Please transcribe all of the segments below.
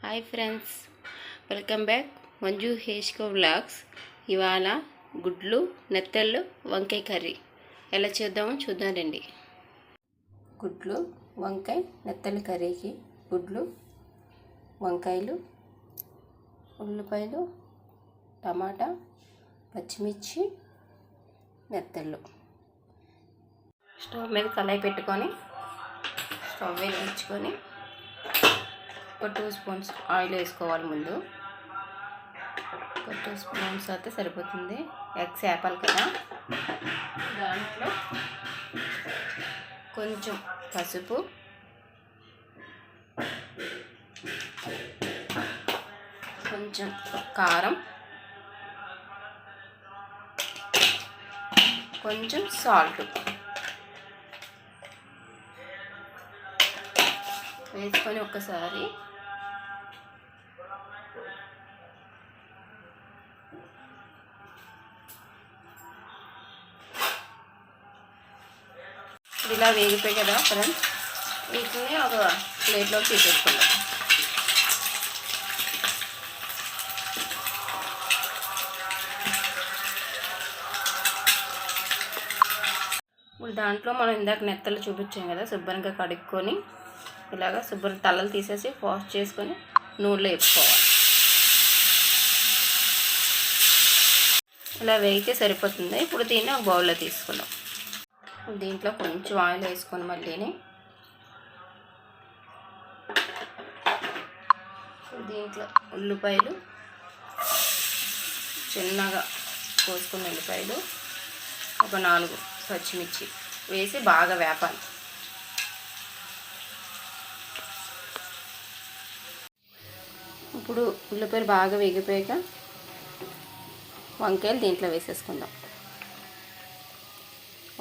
Hi friends, welcome back Manju హేష్కో vlogs. ఇవాళ గుడ్లు నెత్తళ్ళు వంకాయ కర్రీ ఎలా చేద్దామో చూద్దామండి. గుడ్లు వంకాయ నెత్తళ్ళ కర్రీకి గుడ్లు, వంకాయలు, ఉల్లిపాయలు, టమాటా, పచ్చిమిర్చి, నెత్తళ్ళు. స్టవ్ మీద కళాయి పెట్టుకొని స్టవ్ వెలిగించుకొని ఒక 2 స్పూన్స్ ఆయిల్ వేసుకోవాలి. ముందు ఒక 2 స్పూన్స్ అయితే సరిపోతుంది. ఎగ్స్ వేపాలి కదా. దాంట్లో కొంచెం పసుపు, కొంచెం కారం, కొంచెం సాల్ట్ వేసుకొని ఒక్కసారి ఇలా వేగిపోయి కదా ఫ్రెండ్స్, వీటిని ఒక ప్లేట్లోకి తీసేసుకుందాం. ఇప్పుడు దాంట్లో మనం ఇందాక నెత్తలు చూపించాం కదా, శుభ్రంగా కడుక్కొని ఇలాగ శుభ్రం తలలు తీసేసి వాష్ చేసుకొని నూనెలో వేసుకోవాలి. ఇలా వేగితే సరిపోతుంది. ఇప్పుడు దీన్ని ఒక బౌల్లో తీసుకుందాం. దీంట్లో కొంచెం ఆయిల్ వేసుకొని మళ్ళీని దీంట్లో ఉల్లిపాయలు, చిన్నగా కోసుకున్న ఉల్లిపాయలు, ఒక 4 పచ్చిమిర్చి వేసి బాగా వేపాలి. ఇప్పుడు ఉల్లిపాయలు బాగా వేగిపోయాక వంకాయలు దీంట్లో వేసేసుకుందాం.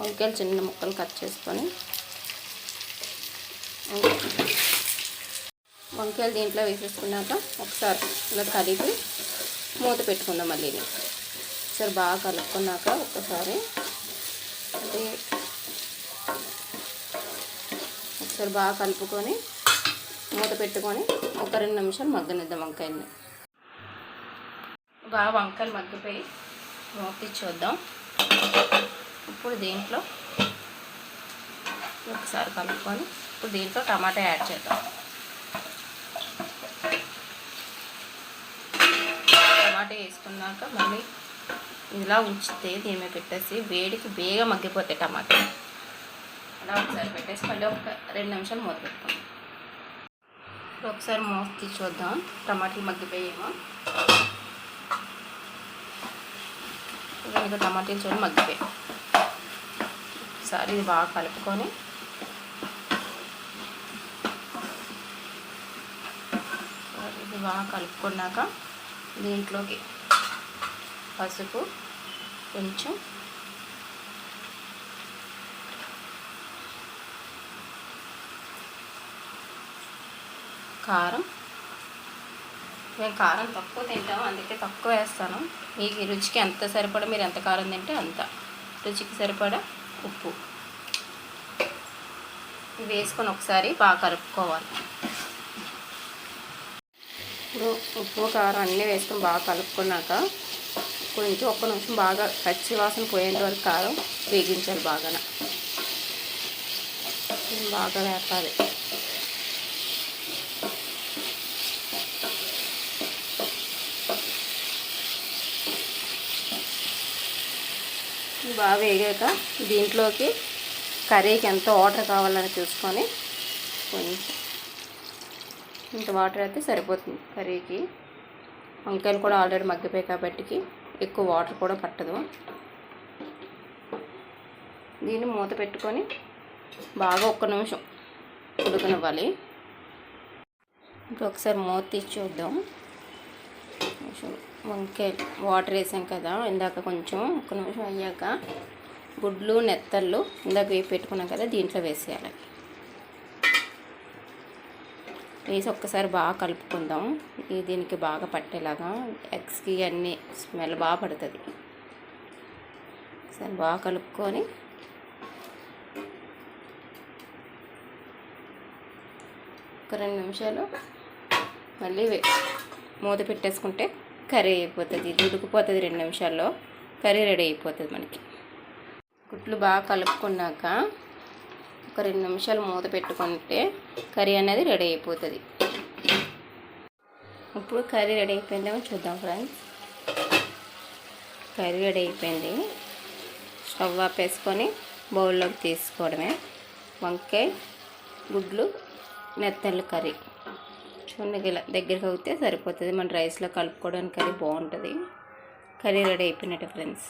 వంకాయలు చిన్న ముక్కలు కట్ చేసుకొని వంకాయలు దీంట్లో వేసేసుకున్నాక ఒకసారి ఇలా కలిపి మూత పెట్టుకుందాం. మళ్ళీ ఒకసారి బాగా కలుపుకున్నాక ఒకసారి బాగా కలుపుకొని మూత పెట్టుకొని ఒక 2 నిమిషాలు మగ్గనిద్దాం వంకాయల్ని. బాగా వంకాయలు మగ్గిపోయి మూత చూద్దాం. ఇప్పుడు దీంట్లో ఒకసారి కలుపుకొని ఇప్పుడు దీంట్లో టమాటా యాడ్ చేద్దాం. టమాటా వేసుకున్నాక మళ్ళీ ఇలా ఉంచితే దీని మీద పెట్టేసి వేడికి బేగా మగ్గిపోతాయి టమాటా. అలా ఒకసారి పెట్టేసి మళ్ళీ ఒక 2 నిమిషాలు మూత పెట్టుకుందాం. ఇప్పుడు ఒకసారి మూత తీసి చూద్దాం టమాటాలు మగ్గిపోయేమో. ఇంకా టమాటాలు చూడండి మగ్గిపోయాయి. ఒకసారి ఇది బాగా కలుపుకొని ఇది బాగా కలుపుకున్నాక దీంట్లోకి పసుపు, కొంచెం కారం. మేము కారం తక్కువ తింటాము, అందుకే తక్కువ వేస్తాను. మీకు రుచికి ఎంత సరిపడా, మీరు ఎంత కారం తింటే అంత, రుచికి సరిపడా ఉప్పు ఇవి వేసుకొని ఒకసారి బాగా కలుపుకోవాలి. ఇప్పుడు ఉప్పు కారం అన్నీ వేసుకొని బాగా కలుపుకున్నాక కొంచెం 1 నిమిషం బాగా పచ్చి వాసన పోయేంత వరకు కారం వేగించాలి. బాగా వేపాలి. బాగా వేగాక దీంట్లోకి కర్రీకి ఎంత వాటర్ కావాలని చూసుకొని కొంచెం ఇంత వాటర్ అయితే సరిపోతుంది కర్రీకి. వంకాయలు కూడా ఆల్రెడీ మగ్గిపోయాయి కాబట్టి ఎక్కువ వాటర్ కూడా పట్టదు. దీన్ని మూత పెట్టుకొని బాగా 1 నిమిషం ఉడకనివ్వాలి. ఇప్పుడు ఒకసారి మూత తీసి చూద్దాం. వంకాయ వాటర్ వేసాం కదా ఇందాక, కొంచెం 1 నిమిషం అయ్యాక గుడ్లు నెత్తళ్ళు ఇందాక వేసి పెట్టుకున్నాం కదా దీంట్లో వేసేయాలి. వేసి ఒక్కసారి బాగా కలుపుకుందాం. దీనికి బాగా పట్టేలాగా ఎగ్స్కి అన్నీ స్మెల్ బాగా పడుతుంది. ఒకసారి బాగా కలుపుకొని ఒక 2 నిమిషాలు మళ్ళీ మూత పెట్టేసుకుంటే కర్రీ అయిపోతుంది. ఇది ఉడికిపోతుంది 2 నిమిషాల్లో, కర్రీ రెడీ అయిపోతుంది మనకి. గుడ్లు బాగా కలుపుకున్నాక ఒక 2 నిమిషాలు మూత పెట్టుకుంటే కర్రీ అనేది రెడీ అయిపోతుంది. ఇప్పుడు కర్రీ రెడీ అయిపోయిందేమో చూద్దాం ఫ్రెండ్స్. కర్రీ రెడీ అయిపోయింది. స్టవ్ ఆపేసుకొని బౌల్లోకి తీసుకోవడమే. వంకాయ గుడ్లు నెత్తళ్ళు కర్రీ చూడండి, ఇలా దగ్గరికి అవుతే సరిపోతుంది. మన రైస్లో కలుపుకోవడానికి కర్రీ బాగుంటుంది. కర్రీ రెడీ అయిపోయినట్టు ఫ్రెండ్స్.